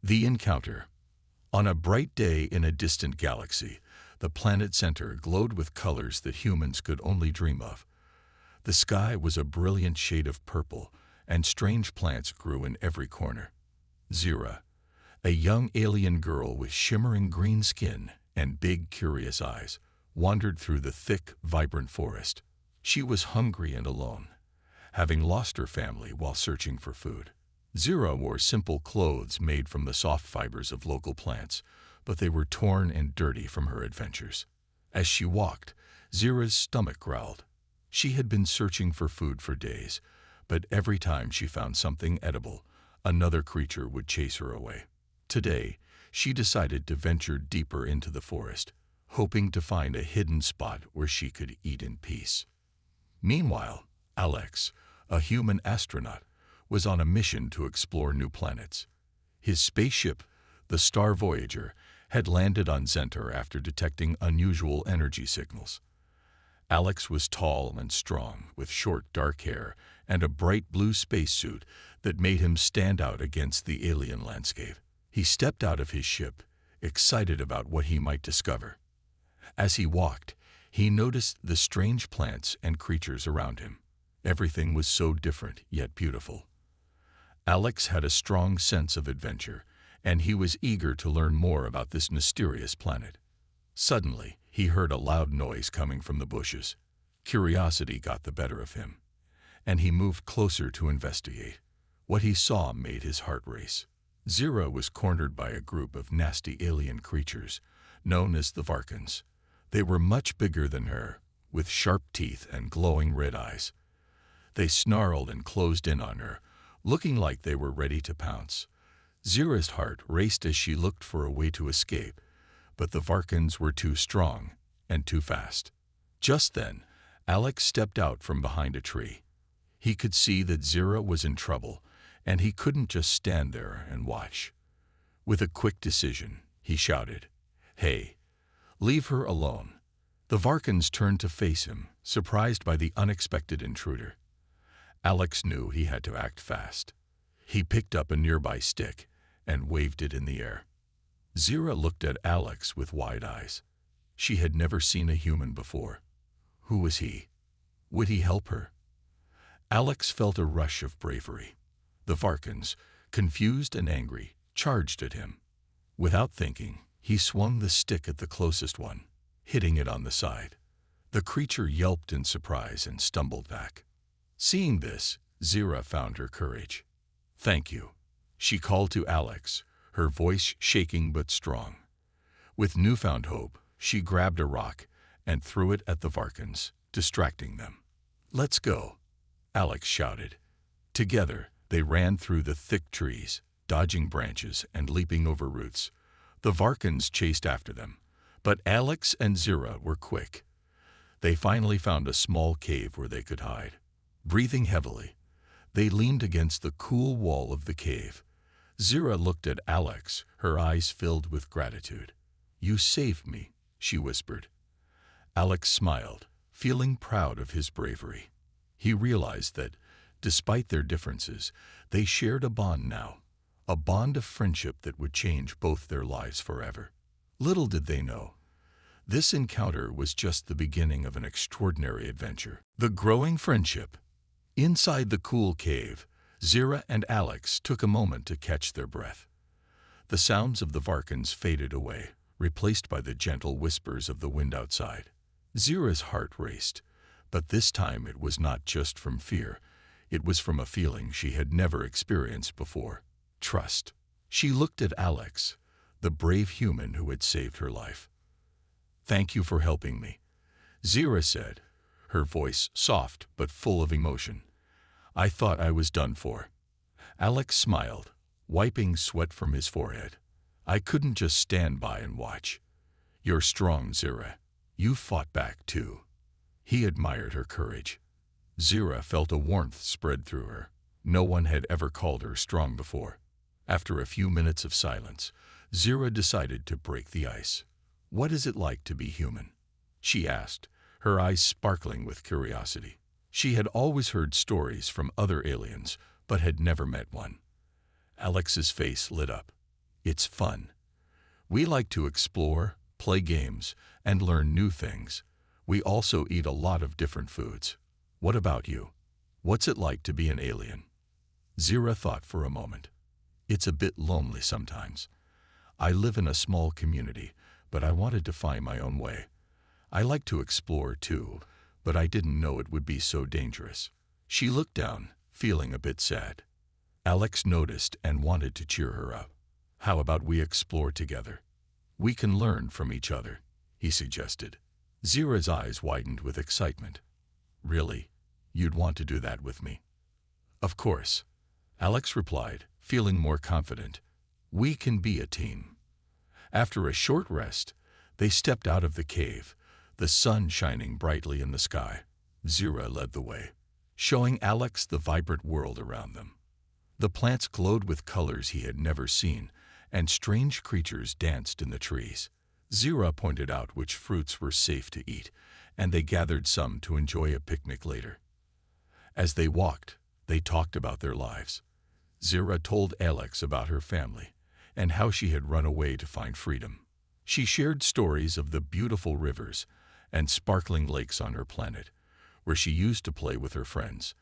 The encounter. On a bright day in a distant galaxy, the planet center glowed with colors that humans could only dream of. The sky was a brilliant shade of purple, and strange plants grew in every corner. Zira, a young alien girl with shimmering green skin and big, curious eyes, wandered through the thick, vibrant forest. She was hungry and alone, having lost her family while searching for food. Zira wore simple clothes made from the soft fibers of local plants, but they were torn and dirty from her adventures. As she walked, Zira's stomach growled. She had been searching for food for days, but every time she found something edible, another creature would chase her away. Today, she decided to venture deeper into the forest, hoping to find a hidden spot where she could eat in peace. Meanwhile, Alex, a human astronaut, was on a mission to explore new planets. His spaceship, the Star Voyager, had landed on Zenter after detecting unusual energy signals. Alex was tall and strong, with short dark hair and a bright blue spacesuit that made him stand out against the alien landscape. He stepped out of his ship, excited about what he might discover. As he walked, he noticed the strange plants and creatures around him. Everything was so different yet beautiful. Alex had a strong sense of adventure, and he was eager to learn more about this mysterious planet. Suddenly, he heard a loud noise coming from the bushes. Curiosity got the better of him, and he moved closer to investigate. What he saw made his heart race. Zira was cornered by a group of nasty alien creatures, known as the Varkans. They were much bigger than her, with sharp teeth and glowing red eyes. They snarled and closed in on her, looking like they were ready to pounce. Zira's heart raced as she looked for a way to escape, but the Varkans were too strong and too fast. Just then, Alex stepped out from behind a tree. He could see that Zira was in trouble, and he couldn't just stand there and watch. With a quick decision, he shouted, "Hey, leave her alone." The Varkans turned to face him, surprised by the unexpected intruder. Alex knew he had to act fast. He picked up a nearby stick and waved it in the air. Zira looked at Alex with wide eyes. She had never seen a human before. Who was he? Would he help her? Alex felt a rush of bravery. The Varkans, confused and angry, charged at him. Without thinking, he swung the stick at the closest one, hitting it on the side. The creature yelped in surprise and stumbled back. Seeing this, Zira found her courage. "Thank you," she called to Alex, her voice shaking but strong. With newfound hope, she grabbed a rock and threw it at the Varkans, distracting them. "Let's go," Alex shouted. Together, they ran through the thick trees, dodging branches and leaping over roots. The Varkans chased after them, but Alex and Zira were quick. They finally found a small cave where they could hide. Breathing heavily, they leaned against the cool wall of the cave. Zira looked at Alex, her eyes filled with gratitude. "You saved me," she whispered. Alex smiled, feeling proud of his bravery. He realized that, despite their differences, they shared a bond now, a bond of friendship that would change both their lives forever. Little did they know, this encounter was just the beginning of an extraordinary adventure. The growing friendship. Inside the cool cave, Zira and Alex took a moment to catch their breath. The sounds of the Varkans faded away, replaced by the gentle whispers of the wind outside. Zira's heart raced, but this time it was not just from fear. It was from a feeling she had never experienced before: trust. She looked at Alex, the brave human who had saved her life. "Thank you for helping me," Zira said, her voice soft but full of emotion. "I thought I was done for." Alex smiled, wiping sweat from his forehead. "I couldn't just stand by and watch." "You're strong, Zira. You fought back too." He admired her courage. Zira felt a warmth spread through her. No one had ever called her strong before. After a few minutes of silence, Zira decided to break the ice. "What is it like to be human?" she asked, her eyes sparkling with curiosity. She had always heard stories from other aliens, but had never met one. Alex's face lit up. It's fun. We like to explore, play games, and learn new things. We also eat a lot of different foods. What about you? What's it like to be an alien? Zira thought for a moment. It's a bit lonely sometimes. I live in a small community, but I wanted to find my own way. I like to explore too, but I didn't know it would be so dangerous. She looked down, feeling a bit sad. Alex noticed and wanted to cheer her up. How about we explore together? We can learn from each other, he suggested. Zira's eyes widened with excitement. Really? You'd want to do that with me? Of course, Alex replied, feeling more confident. We can be a team. After a short rest, they stepped out of the cave, the sun shining brightly in the sky. Zira led the way, showing Alex the vibrant world around them. The plants glowed with colors he had never seen, and strange creatures danced in the trees. Zira pointed out which fruits were safe to eat, and they gathered some to enjoy a picnic later. As they walked, they talked about their lives. Zira told Alex about her family and how she had run away to find freedom. She shared stories of the beautiful rivers and sparkling lakes on her planet, where she used to play with her friends.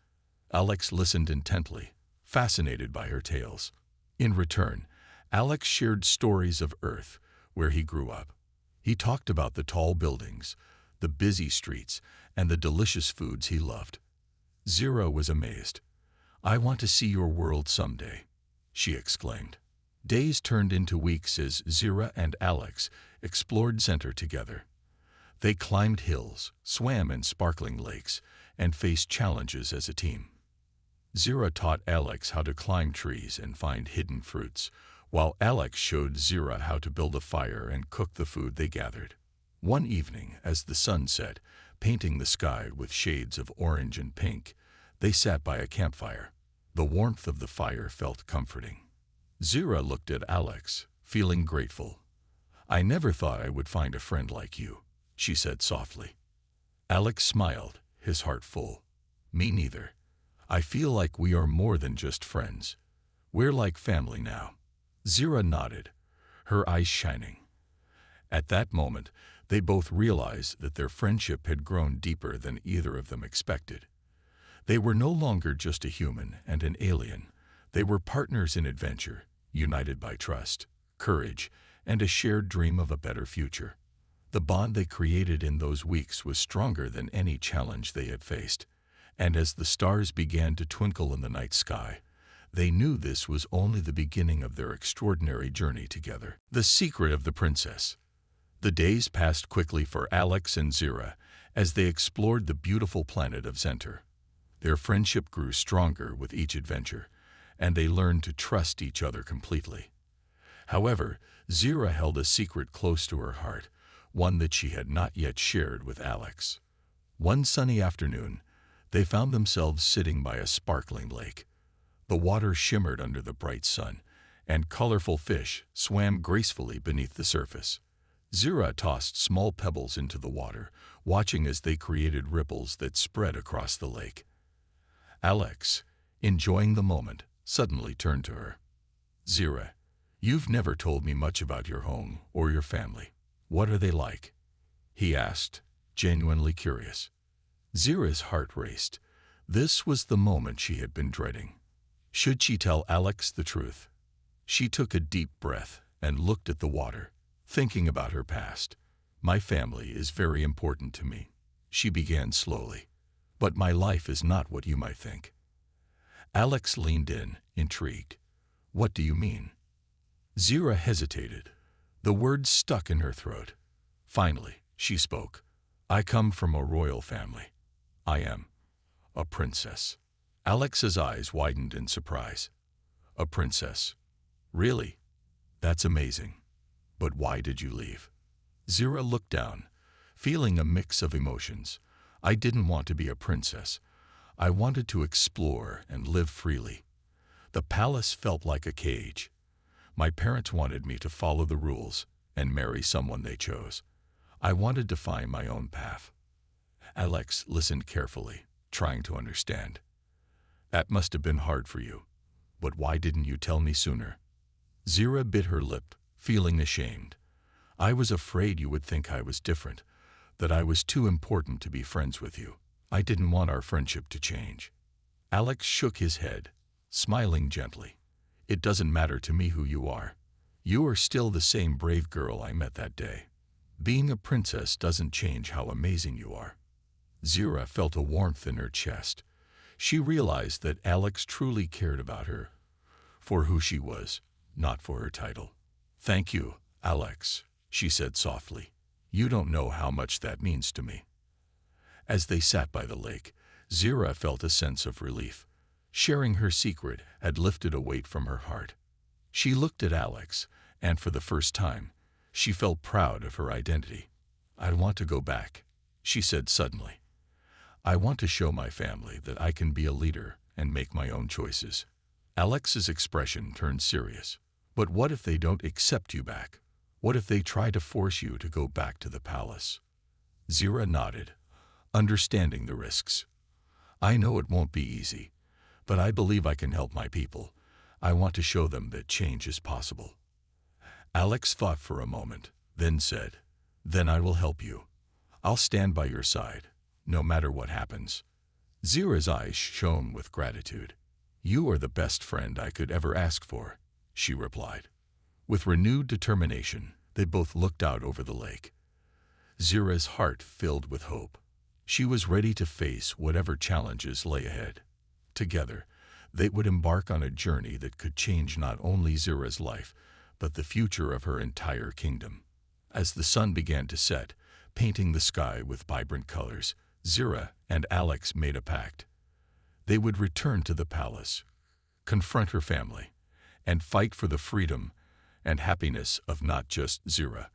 Alex listened intently, fascinated by her tales. In return, Alex shared stories of Earth, where he grew up. He talked about the tall buildings, the busy streets, and the delicious foods he loved. Zira was amazed. I want to see your world someday, she exclaimed. Days turned into weeks as Zira and Alex explored Center together. They climbed hills, swam in sparkling lakes, and faced challenges as a team. Zira taught Alex how to climb trees and find hidden fruits, while Alex showed Zira how to build a fire and cook the food they gathered. One evening, as the sun set, painting the sky with shades of orange and pink, they sat by a campfire. The warmth of the fire felt comforting. Zira looked at Alex, feeling grateful. I never thought I would find a friend like you, she said softly. Alex smiled, his heart full. Me neither. I feel like we are more than just friends. We're like family now. Zira nodded, her eyes shining. At that moment, they both realized that their friendship had grown deeper than either of them expected. They were no longer just a human and an alien. They were partners in adventure, united by trust, courage, and a shared dream of a better future. The bond they created in those weeks was stronger than any challenge they had faced, and as the stars began to twinkle in the night sky, they knew this was only the beginning of their extraordinary journey together. The secret of the princess. The days passed quickly for Alex and Zira as they explored the beautiful planet of Center. Their friendship grew stronger with each adventure, and they learned to trust each other completely. However, Zira held a secret close to her heart, one that she had not yet shared with Alex. One sunny afternoon, they found themselves sitting by a sparkling lake. The water shimmered under the bright sun, and colorful fish swam gracefully beneath the surface. Zira tossed small pebbles into the water, watching as they created ripples that spread across the lake. Alex, enjoying the moment, suddenly turned to her. Zira, you've never told me much about your home or your family. What are they like? He asked, genuinely curious. Zira's heart raced. This was the moment she had been dreading. Should she tell Alex the truth? She took a deep breath and looked at the water, thinking about her past. My family is very important to me, she began slowly. But my life is not what you might think. Alex leaned in, intrigued. What do you mean? Zira hesitated. The words stuck in her throat. Finally, she spoke. I come from a royal family. I am a princess. Alex's eyes widened in surprise. A princess? Really? That's amazing. But why did you leave? Zira looked down, feeling a mix of emotions. I didn't want to be a princess. I wanted to explore and live freely. The palace felt like a cage. My parents wanted me to follow the rules and marry someone they chose. I wanted to find my own path. Alex listened carefully, trying to understand. That must have been hard for you. But why didn't you tell me sooner? Zira bit her lip, feeling ashamed. I was afraid you would think I was different, that I was too important to be friends with you. I didn't want our friendship to change. Alex shook his head, smiling gently. It doesn't matter to me who you are. You are still the same brave girl I met that day. Being a princess doesn't change how amazing you are. Zira felt a warmth in her chest. She realized that Alex truly cared about her, for who she was, not for her title. Thank you, Alex, she said softly. You don't know how much that means to me. As they sat by the lake, Zira felt a sense of relief. Sharing her secret had lifted a weight from her heart. She looked at Alex, and for the first time, she felt proud of her identity. I want to go back, she said suddenly. I want to show my family that I can be a leader and make my own choices. Alex's expression turned serious. But what if they don't accept you back? What if they try to force you to go back to the palace? Zira nodded, understanding the risks. I know it won't be easy, but I believe I can help my people. I want to show them that change is possible. Alex thought for a moment, then said, Then I will help you. I'll stand by your side, no matter what happens. Zira's eyes shone with gratitude. You are the best friend I could ever ask for, she replied. With renewed determination, they both looked out over the lake. Zira's heart filled with hope. She was ready to face whatever challenges lay ahead. Together, they would embark on a journey that could change not only Zira's life, but the future of her entire kingdom. As the sun began to set, painting the sky with vibrant colors, Zira and Alex made a pact. They would return to the palace, confront her family, and fight for the freedom and happiness of not just Zira,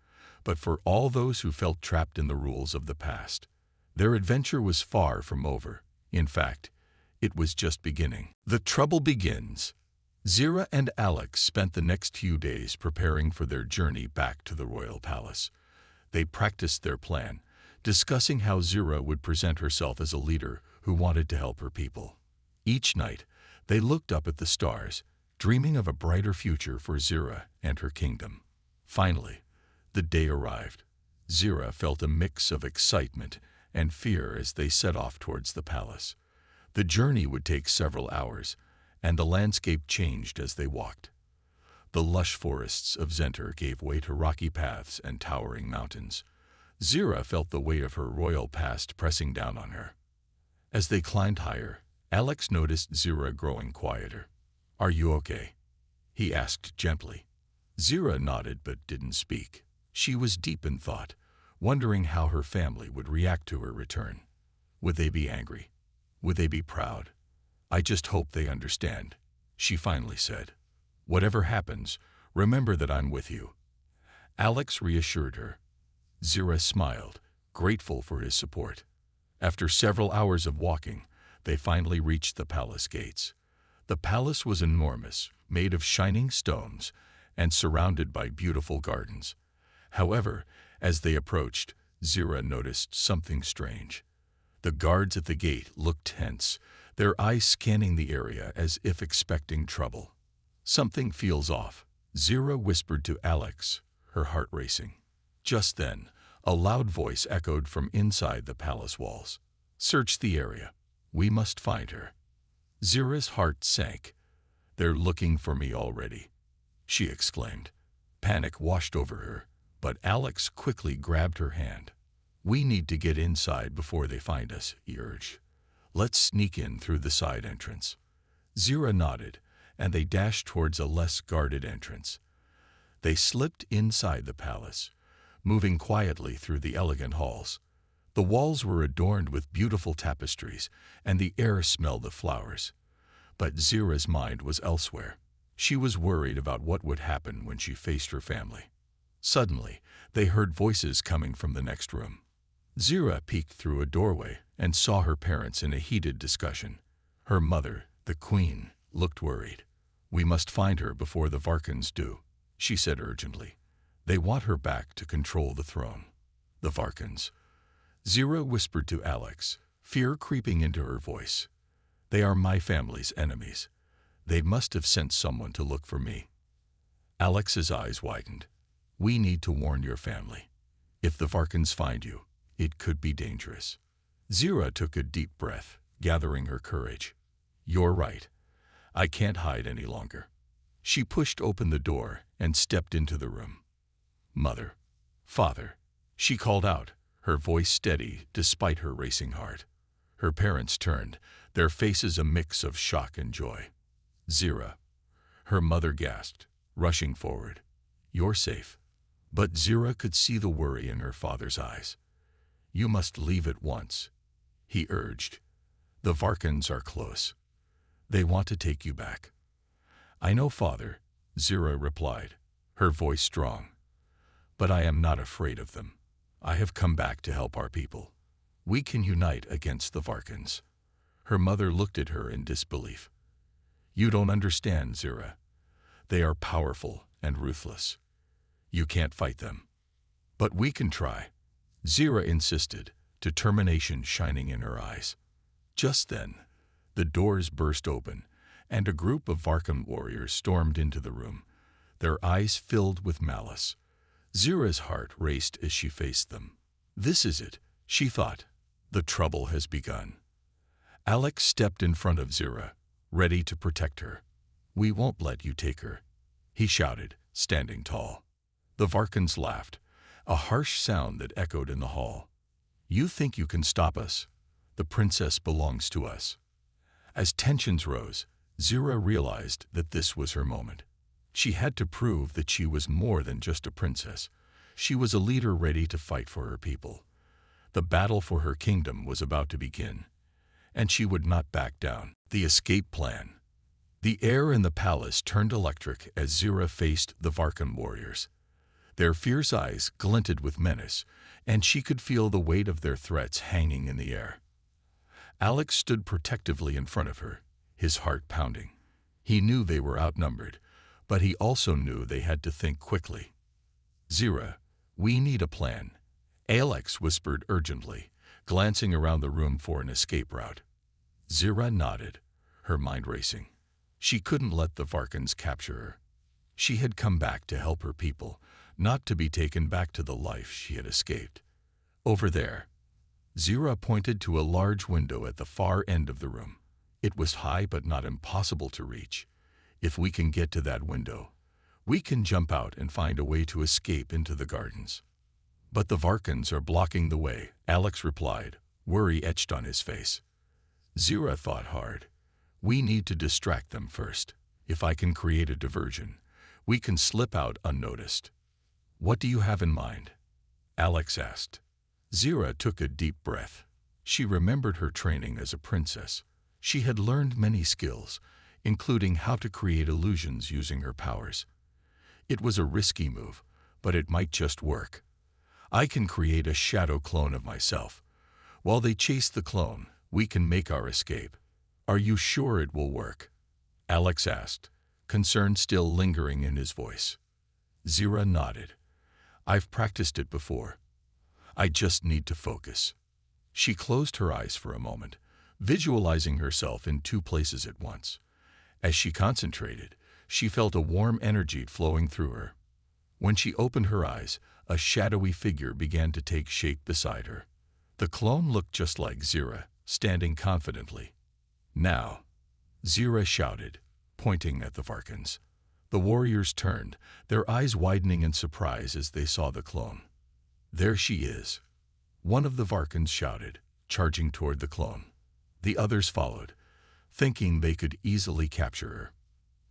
but for all those who felt trapped in the rules of the past. Their adventure was far from over. In fact, it was just beginning. The trouble begins. Zira and Alex spent the next few days preparing for their journey back to the royal palace. They practiced their plan, discussing how Zira would present herself as a leader who wanted to help her people. Each night, they looked up at the stars, dreaming of a brighter future for Zira and her kingdom. Finally, the day arrived. Zira felt a mix of excitement and fear as they set off towards the palace. The journey would take several hours, and the landscape changed as they walked. The lush forests of Zenter gave way to rocky paths and towering mountains. Zira felt the weight of her royal past pressing down on her. As they climbed higher, Alex noticed Zira growing quieter. Are you okay? He asked gently. Zira nodded but didn't speak. She was deep in thought, wondering how her family would react to her return. Would they be angry? Would they be proud? I just hope they understand, she finally said. Whatever happens, remember that I'm with you. Alex reassured her. Zira smiled, grateful for his support. After several hours of walking, they finally reached the palace gates. The palace was enormous, made of shining stones, and surrounded by beautiful gardens. However, as they approached, Zira noticed something strange. The guards at the gate looked tense, their eyes scanning the area as if expecting trouble. Something feels off, Zira whispered to Alex, her heart racing. Just then, a loud voice echoed from inside the palace walls. Search the area. We must find her. Zira's heart sank. They're looking for me already, she exclaimed. Panic washed over her, but Alex quickly grabbed her hand. We need to get inside before they find us, he urged. Let's sneak in through the side entrance. Zira nodded, and they dashed towards a less guarded entrance. They slipped inside the palace, moving quietly through the elegant halls. The walls were adorned with beautiful tapestries, and the air smelled of flowers. But Zira's mind was elsewhere. She was worried about what would happen when she faced her family. Suddenly, they heard voices coming from the next room. Zira peeked through a doorway and saw her parents in a heated discussion. Her mother, the queen, looked worried. We must find her before the Varkans do, she said urgently. They want her back to control the throne. The Varkans. Zira whispered to Alex, fear creeping into her voice. They are my family's enemies. They must have sent someone to look for me. Alex's eyes widened. We need to warn your family. If the Varkans find you, it could be dangerous. Zira took a deep breath, gathering her courage. You're right. I can't hide any longer. She pushed open the door and stepped into the room. Mother, father, she called out, her voice steady despite her racing heart. Her parents turned, their faces a mix of shock and joy. Zira. Her mother gasped, rushing forward. You're safe. But Zira could see the worry in her father's eyes. You must leave at once, he urged. The Varkans are close. They want to take you back. I know, father, Zira replied, her voice strong. But I am not afraid of them. I have come back to help our people. We can unite against the Varkans. Her mother looked at her in disbelief. You don't understand, Zira. They are powerful and ruthless. You can't fight them. But we can try, Zira insisted, determination shining in her eyes. Just then, the doors burst open, and a group of Varkan warriors stormed into the room, their eyes filled with malice. Zira's heart raced as she faced them. This is it, she thought. The trouble has begun. Alex stepped in front of Zira, ready to protect her. We won't let you take her, he shouted, standing tall. The Varkans laughed, a harsh sound that echoed in the hall. You think you can stop us? The princess belongs to us. As tensions rose, Zira realized that this was her moment. She had to prove that she was more than just a princess. She was a leader ready to fight for her people. The battle for her kingdom was about to begin, and she would not back down. The escape plan. The air in the palace turned electric as Zira faced the Varkan warriors. Their fierce eyes glinted with menace, and she could feel the weight of their threats hanging in the air. Alex stood protectively in front of her, his heart pounding. He knew they were outnumbered, but he also knew they had to think quickly. Zira, we need a plan, Alex whispered urgently, glancing around the room for an escape route. Zira nodded, her mind racing. She couldn't let the Varkans capture her. She had come back to help her people, not to be taken back to the life she had escaped. Over there. Zira pointed to a large window at the far end of the room. It was high but not impossible to reach. If we can get to that window, we can jump out and find a way to escape into the gardens. But the Varkans are blocking the way, Alex replied, worry etched on his face. Zira thought hard. We need to distract them first. If I can create a diversion, we can slip out unnoticed. What do you have in mind? Alex asked. Zira took a deep breath. She remembered her training as a princess. She had learned many skills, including how to create illusions using her powers. It was a risky move, but it might just work. I can create a shadow clone of myself. While they chase the clone, we can make our escape. Are you sure it will work? Alex asked, concern still lingering in his voice. Zira nodded. I've practiced it before. I just need to focus. She closed her eyes for a moment, visualizing herself in two places at once. As she concentrated, she felt a warm energy flowing through her. When she opened her eyes, a shadowy figure began to take shape beside her. The clone looked just like Zira, standing confidently. Now, Zira shouted, pointing at the Varkans. The warriors turned, their eyes widening in surprise as they saw the clone. There she is. One of the Varkans shouted, charging toward the clone. The others followed, thinking they could easily capture her.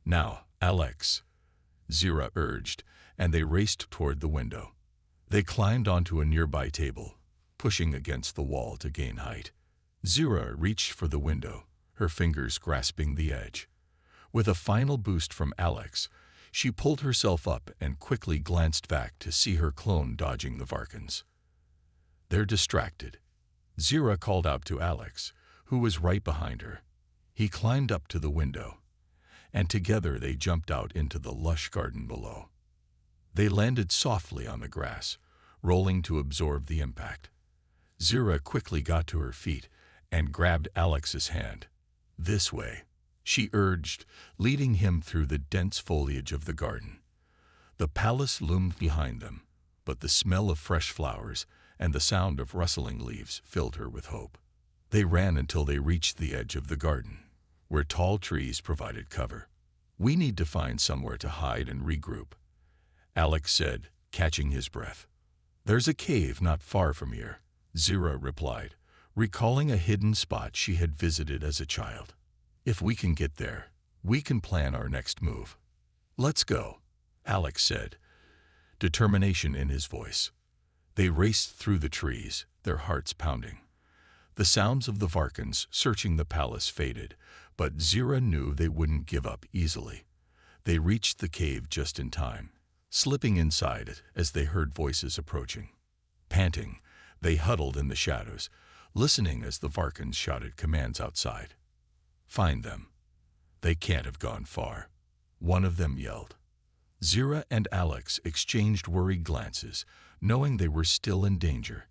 Now, Alex, Zira urged, and they raced toward the window. They climbed onto a nearby table, pushing against the wall to gain height. Zira reached for the window, her fingers grasping the edge. With a final boost from Alex, she pulled herself up and quickly glanced back to see her clone dodging the Varkans. They're distracted. Zira called out to Alex, who was right behind her. He climbed up to the window, and together they jumped out into the lush garden below. They landed softly on the grass, rolling to absorb the impact. Zira quickly got to her feet and grabbed Alex's hand. This way, she urged, leading him through the dense foliage of the garden. The palace loomed behind them, but the smell of fresh flowers and the sound of rustling leaves filled her with hope. They ran until they reached the edge of the garden, where tall trees provided cover. "We need to find somewhere to hide and regroup," Alex said, catching his breath. "There's a cave not far from here," Zira replied, recalling a hidden spot she had visited as a child. "If we can get there, we can plan our next move." "Let's go," Alex said, determination in his voice. They raced through the trees, their hearts pounding. The sounds of the Varkans searching the palace faded, but Zira knew they wouldn't give up easily. They reached the cave just in time, slipping inside it as they heard voices approaching. Panting, they huddled in the shadows, listening as the Varkans shouted commands outside. "Find them. They can't have gone far," one of them yelled. Zira and Alex exchanged worried glances, knowing they were still in danger.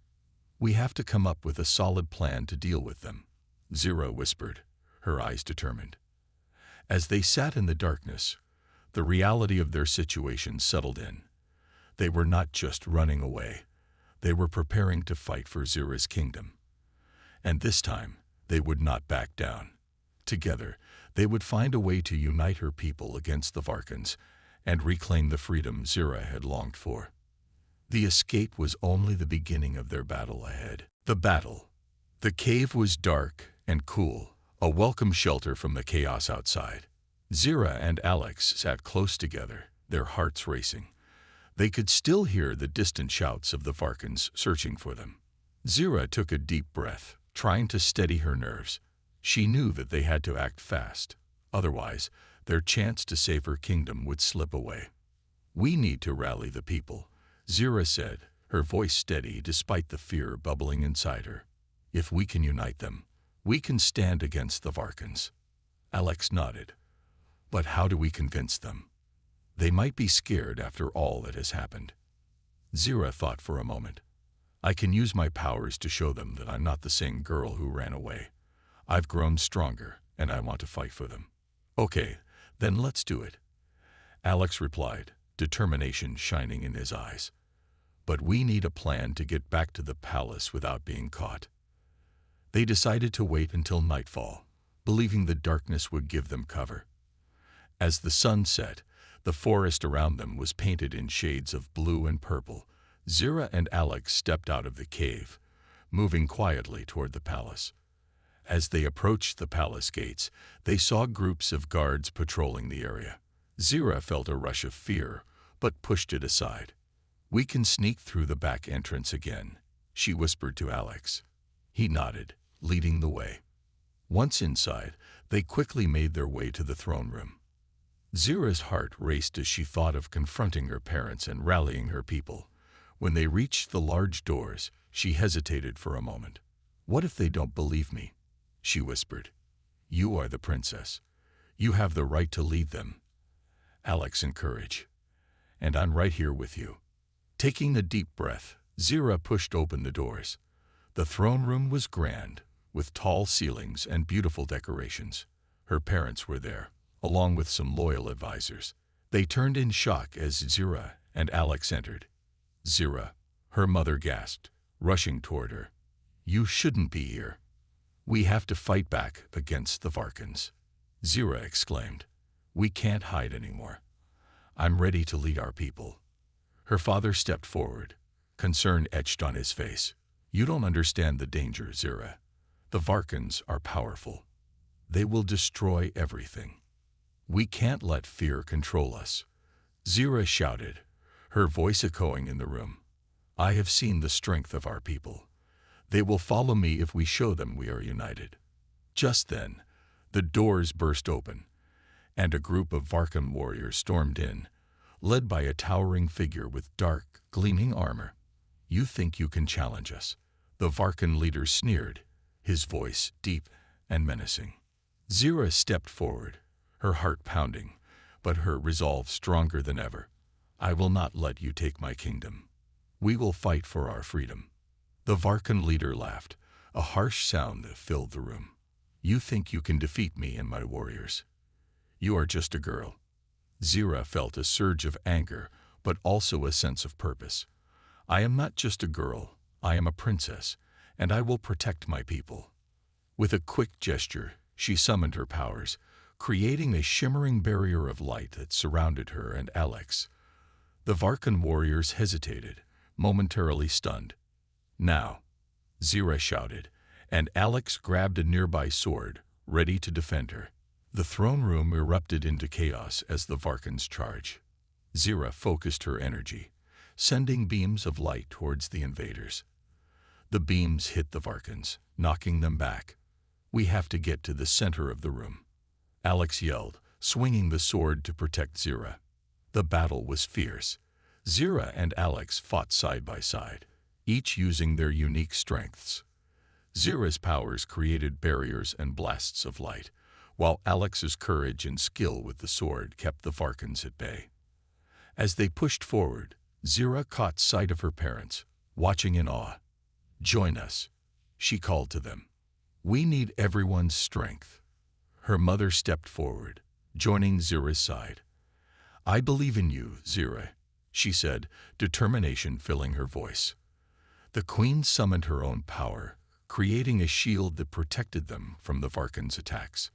"We have to come up with a solid plan to deal with them," Zira whispered, her eyes determined. As they sat in the darkness, the reality of their situation settled in. They were not just running away. They were preparing to fight for Zira's kingdom. And this time, they would not back down. Together, they would find a way to unite her people against the Varkans and reclaim the freedom Zira had longed for. The escape was only the beginning of their battle ahead. The battle. The cave was dark and cool, a welcome shelter from the chaos outside. Zira and Alex sat close together, their hearts racing. They could still hear the distant shouts of the Varkans searching for them. Zira took a deep breath, trying to steady her nerves. She knew that they had to act fast. Otherwise, their chance to save her kingdom would slip away. "We need to rally the people," Zira said, her voice steady despite the fear bubbling inside her. "If we can unite them, we can stand against the Varkans." Alex nodded. "But how do we convince them? They might be scared after all that has happened." Zira thought for a moment. "I can use my powers to show them that I'm not the same girl who ran away. I've grown stronger, and I want to fight for them." "Okay, then let's do it," Alex replied, determination shining in his eyes. "But we need a plan to get back to the palace without being caught." They decided to wait until nightfall, believing the darkness would give them cover. As the sun set, the forest around them was painted in shades of blue and purple. Zira and Alex stepped out of the cave, moving quietly toward the palace. As they approached the palace gates, they saw groups of guards patrolling the area. Zira felt a rush of fear, but pushed it aside. "We can sneak through the back entrance again," she whispered to Alex. He nodded, leading the way. Once inside, they quickly made their way to the throne room. Zira's heart raced as she thought of confronting her parents and rallying her people. When they reached the large doors, she hesitated for a moment. "What if they don't believe me?" she whispered. "You are the princess. You have the right to lead them," Alex encouraged. "And I'm right here with you." Taking a deep breath, Zira pushed open the doors. The throne room was grand, with tall ceilings and beautiful decorations. Her parents were there, along with some loyal advisors. They turned in shock as Zira and Alex entered. "Zira," her mother gasped, rushing toward her. "You shouldn't be here. We have to fight back against the Varkans," Zira exclaimed. "We can't hide anymore. I'm ready to lead our people." Her father stepped forward, concern etched on his face. "You don't understand the danger, Zira. The Varkans are powerful. They will destroy everything. We can't let fear control us," Zira shouted, her voice echoing in the room. "I have seen the strength of our people. They will follow me if we show them we are united." Just then, the doors burst open, and a group of Varkan warriors stormed in, led by a towering figure with dark, gleaming armor. "You think you can challenge us?" the Varkan leader sneered, his voice deep and menacing. Zira stepped forward, her heart pounding, but her resolve stronger than ever. "I will not let you take my kingdom. We will fight for our freedom." The Varkan leader laughed, a harsh sound that filled the room. "You think you can defeat me and my warriors? You are just a girl." Zira felt a surge of anger but also a sense of purpose. I am not just a girl, I am a princess, and I will protect my people. With a quick gesture, she summoned her powers, creating a shimmering barrier of light that surrounded her and Alex. The Varkan warriors hesitated, momentarily stunned. "Now," Zira shouted, and Alex grabbed a nearby sword, ready to defend her. The throne room erupted into chaos as the Varkans charged. Zira focused her energy, sending beams of light towards the invaders. The beams hit the Varkans, knocking them back. "We have to get to the center of the room," Alex yelled, swinging the sword to protect Zira. The battle was fierce. Zira and Alex fought side by side, each using their unique strengths. Zira's powers created barriers and blasts of light, while Alex's courage and skill with the sword kept the Varkans at bay. As they pushed forward, Zira caught sight of her parents, watching in awe. "Join us," she called to them. "We need everyone's strength." Her mother stepped forward, joining Zira's side. "I believe in you, Zira," she said, determination filling her voice. The queen summoned her own power, creating a shield that protected them from the Varkans' attacks.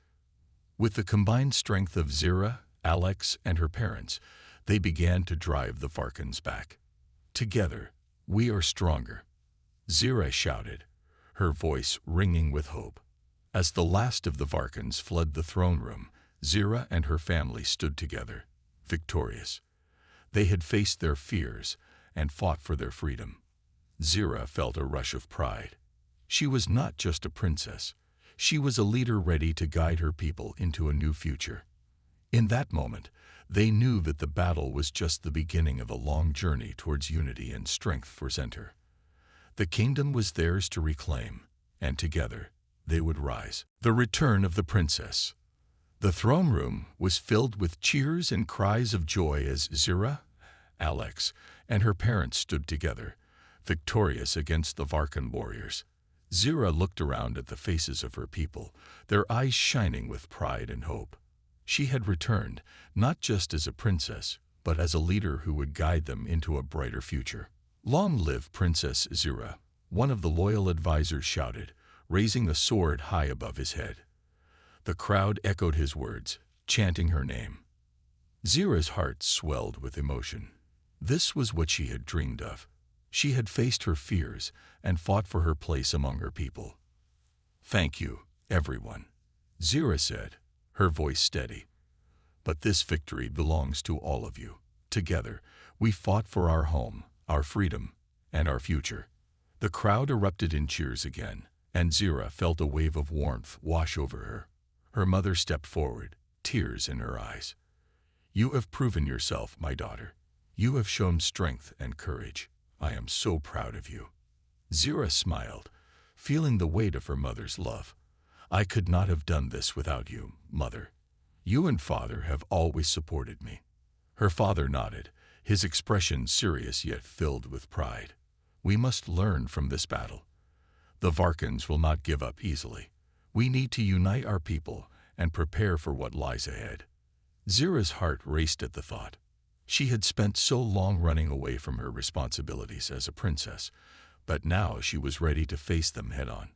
With the combined strength of Zira, Alex, and her parents, they began to drive the Varkans back. "Together, we are stronger," Zira shouted, her voice ringing with hope. As the last of the Varkans fled the throne room, Zira and her family stood together, victorious. They had faced their fears and fought for their freedom. Zira felt a rush of pride. She was not just a princess. She was a leader ready to guide her people into a new future. In that moment, they knew that the battle was just the beginning of a long journey towards unity and strength for Zenter. The kingdom was theirs to reclaim, and together, they would rise. The return of the princess. The throne room was filled with cheers and cries of joy as Zira, Alex, and her parents stood together, victorious against the Varkan warriors. Zira looked around at the faces of her people, their eyes shining with pride and hope. She had returned, not just as a princess, but as a leader who would guide them into a brighter future. "Long live Princess Zira," one of the loyal advisors shouted, raising the sword high above his head. The crowd echoed his words, chanting her name. Zira's heart swelled with emotion. This was what she had dreamed of. She had faced her fears and fought for her place among her people. "Thank you, everyone," Zira said, her voice steady. "But this victory belongs to all of you. Together, we fought for our home, our freedom, and our future." The crowd erupted in cheers again, and Zira felt a wave of warmth wash over her. Her mother stepped forward, tears in her eyes. "You have proven yourself, my daughter. You have shown strength and courage. I am so proud of you." Zira smiled, feeling the weight of her mother's love. "I could not have done this without you, Mother. You and Father have always supported me." Her father nodded, his expression serious yet filled with pride. "We must learn from this battle. The Varkans will not give up easily. We need to unite our people and prepare for what lies ahead." Zira's heart raced at the thought. She had spent so long running away from her responsibilities as a princess, but now she was ready to face them head-on.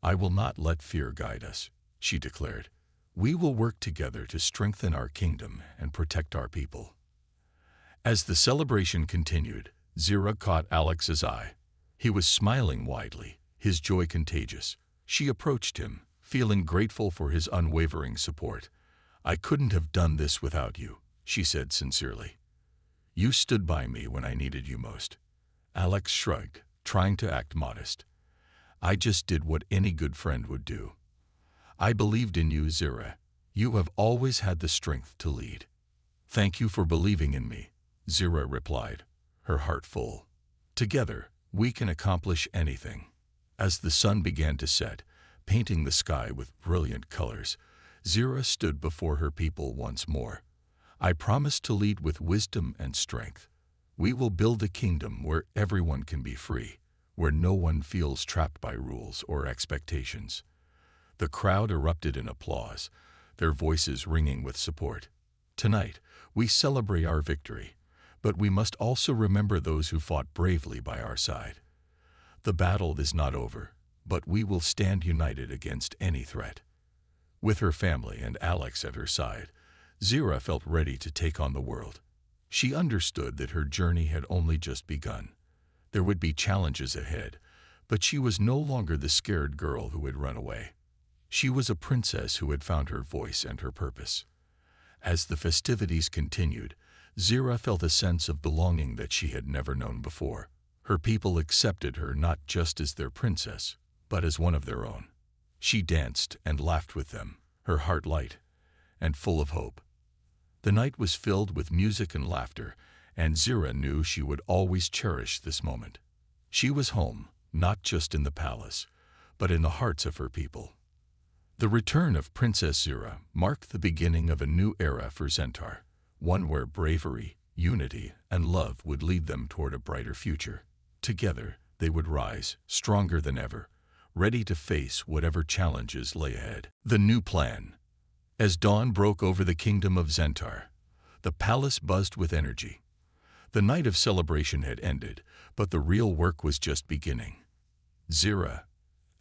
"I will not let fear guide us," she declared. "We will work together to strengthen our kingdom and protect our people." As the celebration continued, Zira caught Alex's eye. He was smiling widely, his joy contagious. She approached him, feeling grateful for his unwavering support. "I couldn't have done this without you," she said sincerely. "You stood by me when I needed you most." Alex shrugged, trying to act modest. "I just did what any good friend would do." "I believed in you, Zira. You have always had the strength to lead." "Thank you for believing in me," Zira replied, her heart full. "Together, we can accomplish anything." As the sun began to set, painting the sky with brilliant colors, Zira stood before her people once more. "I promise to lead with wisdom and strength. We will build a kingdom where everyone can be free, where no one feels trapped by rules or expectations." The crowd erupted in applause, their voices ringing with support. "Tonight, we celebrate our victory, But we must also remember those who fought bravely by our side. The battle is not over, but we will stand united against any threat." With her family and Alex at her side, Zira felt ready to take on the world. She understood that her journey had only just begun. There would be challenges ahead, but she was no longer the scared girl who had run away. She was a princess who had found her voice and her purpose. As the festivities continued, Zira felt a sense of belonging that she had never known before. Her people accepted her not just as their princess, but as one of their own. She danced and laughed with them, her heart light and full of hope. The night was filled with music and laughter, and Zira knew she would always cherish this moment. She was home, not just in the palace, but in the hearts of her people. The return of Princess Zira marked the beginning of a new era for Zentar, one where bravery, unity, and love would lead them toward a brighter future. Together, they would rise, stronger than ever, ready to face whatever challenges lay ahead. The new plan. As dawn broke over the kingdom of Zentar, the palace buzzed with energy. The night of celebration had ended, but the real work was just beginning. Zira,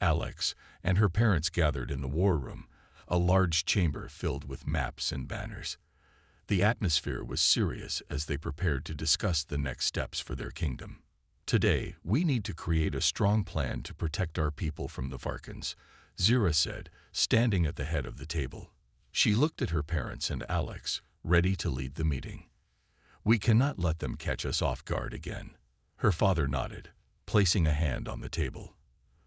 Alex, and her parents gathered in the war room, a large chamber filled with maps and banners. The atmosphere was serious as they prepared to discuss the next steps for their kingdom. "Today, we need to create a strong plan to protect our people from the Varkans," Zira said, standing at the head of the table. She looked at her parents and Alex, ready to lead the meeting. "We cannot let them catch us off guard again." Her father nodded, placing a hand on the table.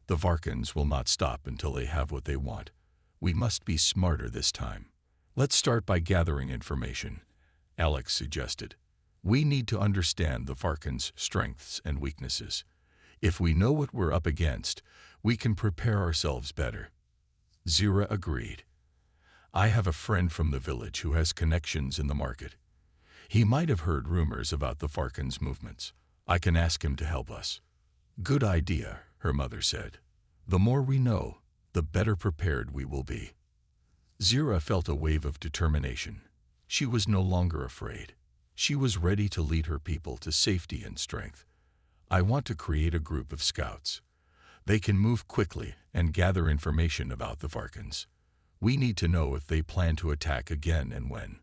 "The Varkans will not stop until they have what they want. We must be smarter this time." "Let's start by gathering information," Alex suggested. "We need to understand the Varkans' strengths and weaknesses. If we know what we're up against, we can prepare ourselves better." Zira agreed. "I have a friend from the village who has connections in the market. He might have heard rumors about the Varkans' movements. I can ask him to help us." "Good idea," her mother said. "The more we know, the better prepared we will be." Zira felt a wave of determination. She was no longer afraid. She was ready to lead her people to safety and strength. "I want to create a group of scouts. They can move quickly and gather information about the Varkans. We need to know if they plan to attack again and when."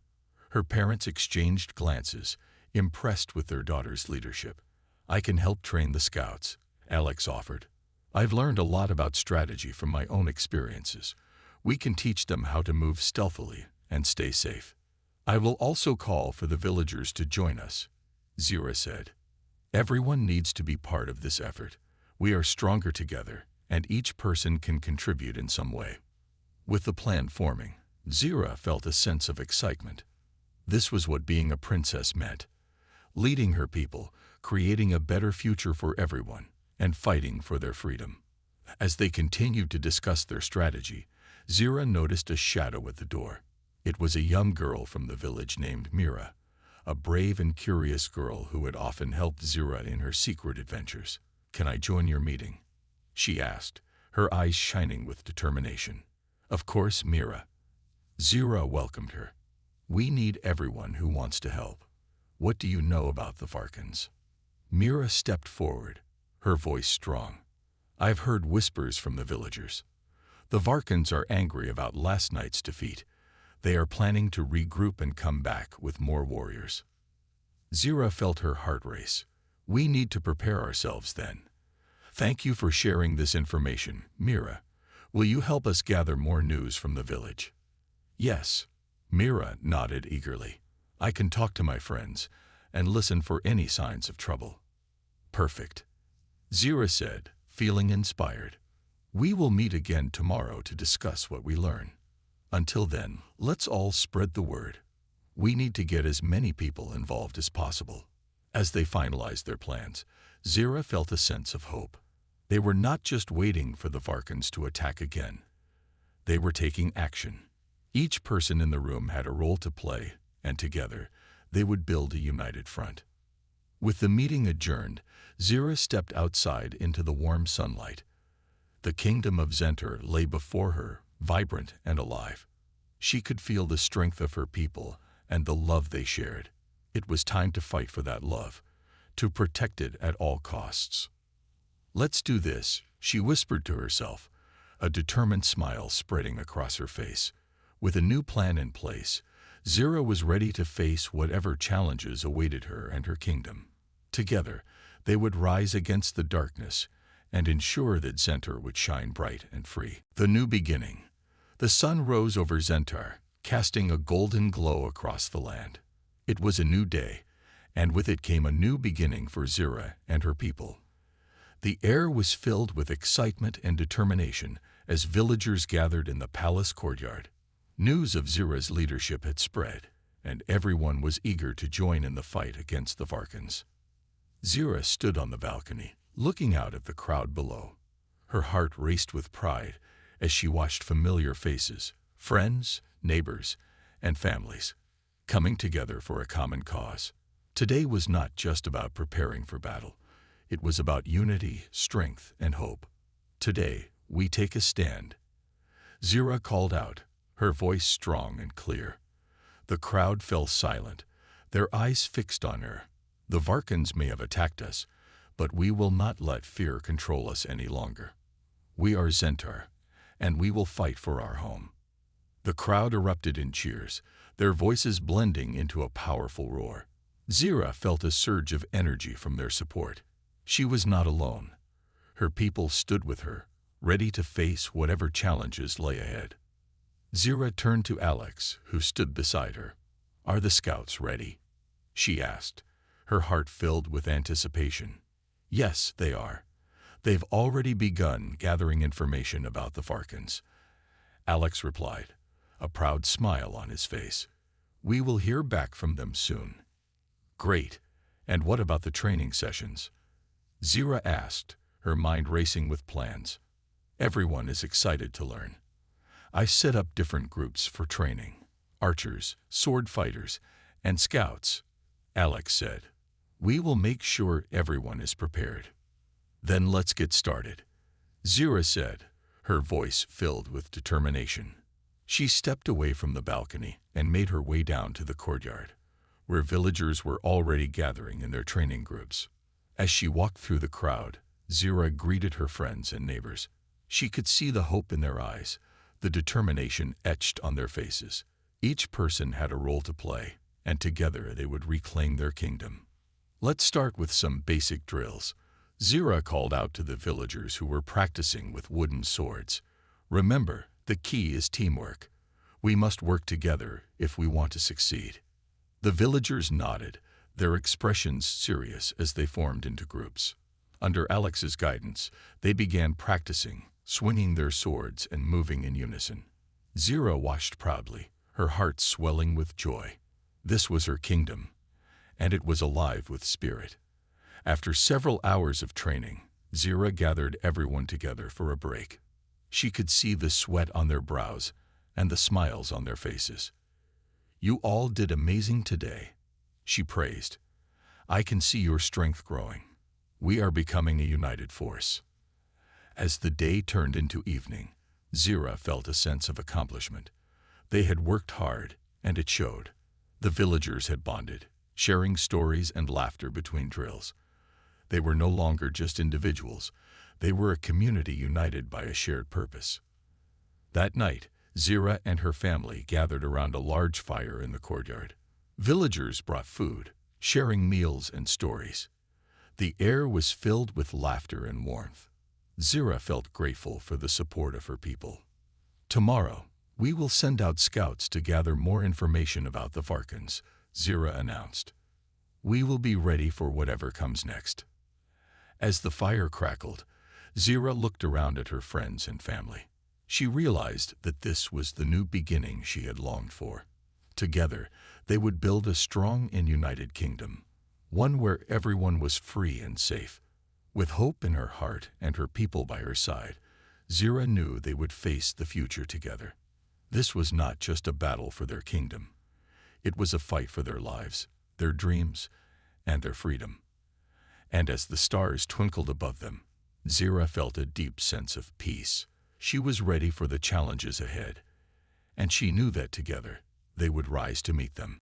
Her parents exchanged glances, impressed with their daughter's leadership. "I can help train the scouts," Alex offered. "I've learned a lot about strategy from my own experiences. We can teach them how to move stealthily and stay safe." "I will also call for the villagers to join us," Zira said. "Everyone needs to be part of this effort. We are stronger together, and each person can contribute in some way." With the plan forming, Zira felt a sense of excitement. This was what being a princess meant: leading her people, creating a better future for everyone, and fighting for their freedom. As they continued to discuss their strategy, Zira noticed a shadow at the door. It was a young girl from the village named Mira, a brave and curious girl who had often helped Zira in her secret adventures. "Can I join your meeting?" she asked, her eyes shining with determination. "Of course, Mira." Zira welcomed her. "We need everyone who wants to help. What do you know about the Varkans?" Mira stepped forward, her voice strong. "I've heard whispers from the villagers. The Varkans are angry about last night's defeat. They are planning to regroup and come back with more warriors." Zira felt her heart race. "We need to prepare ourselves then." "Thank you for sharing this information, Mira. Will you help us gather more news from the village?" "Yes," Mira nodded eagerly. "I can talk to my friends and listen for any signs of trouble." "Perfect," Zira said, feeling inspired. "We will meet again tomorrow to discuss what we learn. Until then, let's all spread the word. We need to get as many people involved as possible." As they finalized their plans, Zira felt a sense of hope. They were not just waiting for the Varkans to attack again. They were taking action. Each person in the room had a role to play, and together, they would build a united front. With the meeting adjourned, Zira stepped outside into the warm sunlight. The kingdom of Zentar lay before her, vibrant and alive. She could feel the strength of her people and the love they shared. It was time to fight for that love, to protect it at all costs. "Let's do this," she whispered to herself, a determined smile spreading across her face. With a new plan in place, Zira was ready to face whatever challenges awaited her and her kingdom. Together, they would rise against the darkness and ensure that Zentar would shine bright and free. The new beginning. The sun rose over Zentar, casting a golden glow across the land. It was a new day, and with it came a new beginning for Zira and her people. The air was filled with excitement and determination as villagers gathered in the palace courtyard. News of Zira's leadership had spread, and everyone was eager to join in the fight against the Varkans. Zira stood on the balcony, looking out at the crowd below. Her heart raced with pride as she watched familiar faces, friends, neighbors, and families, coming together for a common cause. Today was not just about preparing for battle. It was about unity, strength, and hope. "Today, we take a stand," Zira called out, her voice strong and clear. The crowd fell silent, their eyes fixed on her. "The Varkans may have attacked us, but we will not let fear control us any longer. We are Zentar, and we will fight for our home." The crowd erupted in cheers, their voices blending into a powerful roar. Zira felt a surge of energy from their support. She was not alone. Her people stood with her, ready to face whatever challenges lay ahead. Zira turned to Alex, who stood beside her. "Are the scouts ready?" she asked, her heart filled with anticipation. "Yes, they are. They've already begun gathering information about the Varkans," Alex replied, a proud smile on his face. "We will hear back from them soon." "Great. And what about the training sessions?" Zira asked, her mind racing with plans. "Everyone is excited to learn. I set up different groups for training: archers, sword fighters, and scouts," Alex said. "We will make sure everyone is prepared." "Then let's get started," Zira said, her voice filled with determination. She stepped away from the balcony and made her way down to the courtyard, where villagers were already gathering in their training groups. As she walked through the crowd, Zira greeted her friends and neighbors. She could see the hope in their eyes, the determination etched on their faces. Each person had a role to play, and together they would reclaim their kingdom. "Let's start with some basic drills," Zira called out to the villagers who were practicing with wooden swords. "Remember, the key is teamwork. We must work together if we want to succeed." The villagers nodded, their expressions serious as they formed into groups. Under Alex's guidance, they began practicing, swinging their swords and moving in unison. Zira watched proudly, her heart swelling with joy. This was her kingdom, and it was alive with spirit. After several hours of training, Zira gathered everyone together for a break. She could see the sweat on their brows and the smiles on their faces. "You all did amazing today," she praised. "I can see your strength growing. We are becoming a united force." As the day turned into evening, Zira felt a sense of accomplishment. They had worked hard, and it showed. The villagers had bonded, sharing stories and laughter between drills. They were no longer just individuals. They were a community united by a shared purpose. That night, Zira and her family gathered around a large fire in the courtyard. Villagers brought food, sharing meals and stories. The air was filled with laughter and warmth. Zira felt grateful for the support of her people. "Tomorrow, we will send out scouts to gather more information about the Varkans," Zira announced. "We will be ready for whatever comes next." As the fire crackled, Zira looked around at her friends and family. She realized that this was the new beginning she had longed for. Together, they would build a strong and united kingdom, one where everyone was free and safe. With hope in her heart and her people by her side, Zira knew they would face the future together. This was not just a battle for their kingdom. It was a fight for their lives, their dreams, and their freedom. And as the stars twinkled above them, Zira felt a deep sense of peace. She was ready for the challenges ahead, and she knew that together they would rise to meet them.